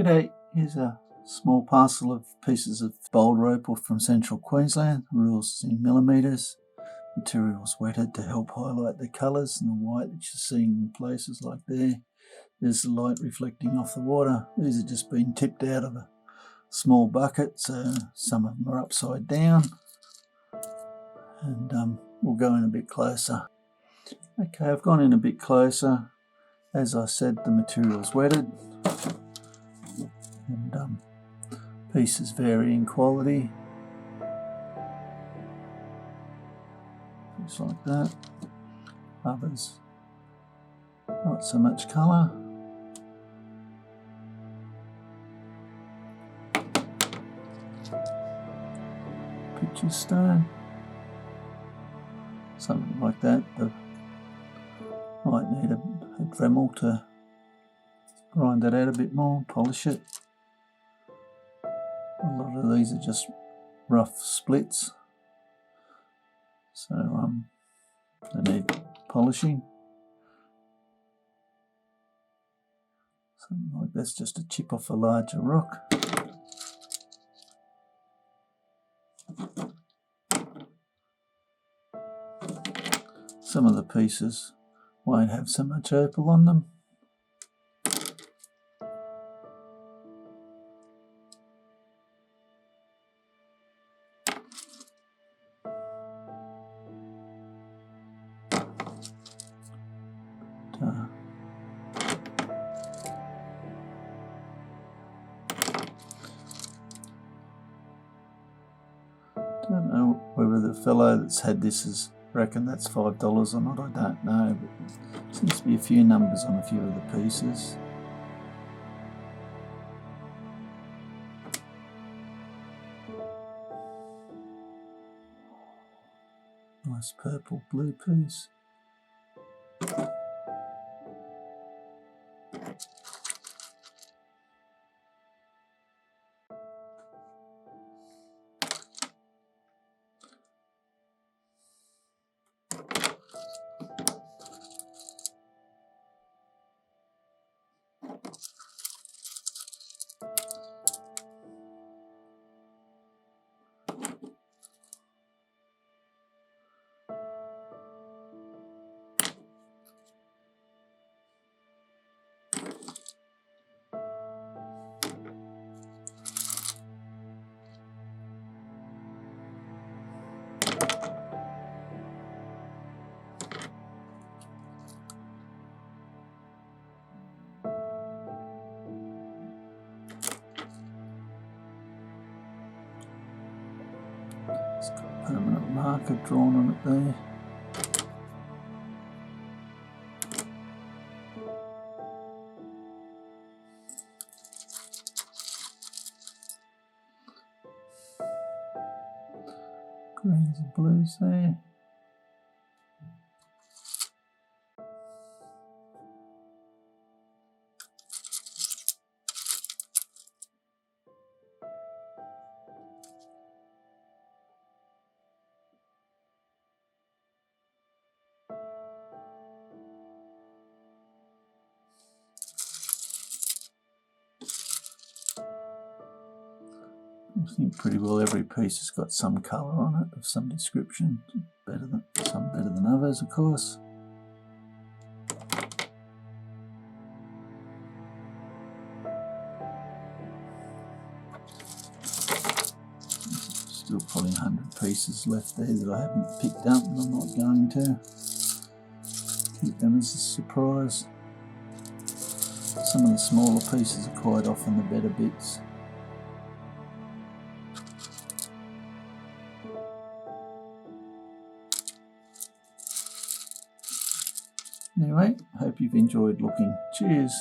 G'day, here's a small parcel of pieces of Boulder Opal from central Queensland, rules in millimetres. Materials wetted to help highlight the colours and the white that you're seeing in places like there. There's the light reflecting off the water. These are just been tipped out of a small bucket, so some of them are upside down. And we'll go in a bit closer. Okay, I've gone in a bit closer. As I said, the material's wetted. And pieces vary in quality, just like that. Others not so much colour. Picture stone, something like that. They might need a Dremel to grind that out a bit more, polish it. A lot of these are just rough splits, so they need polishing. Something like that's just a chip off a larger rock. Some of the pieces won't have so much opal on them. Don't know whether the fellow that's had this has reckoned that's $5 or not, I don't know, but there seems to be a few numbers on a few of the pieces. Nice purple blue piece. It's got a permanent marker drawn on it there. Greens and blues there. I think pretty well every piece has got some colour on it of some description. Some better than others, of course. Still probably 100 pieces left there that I haven't picked up, and I'm not going to. Keep them as a surprise. Some of the smaller pieces are quite often the better bits. Anyway, hope you've enjoyed looking. Cheers.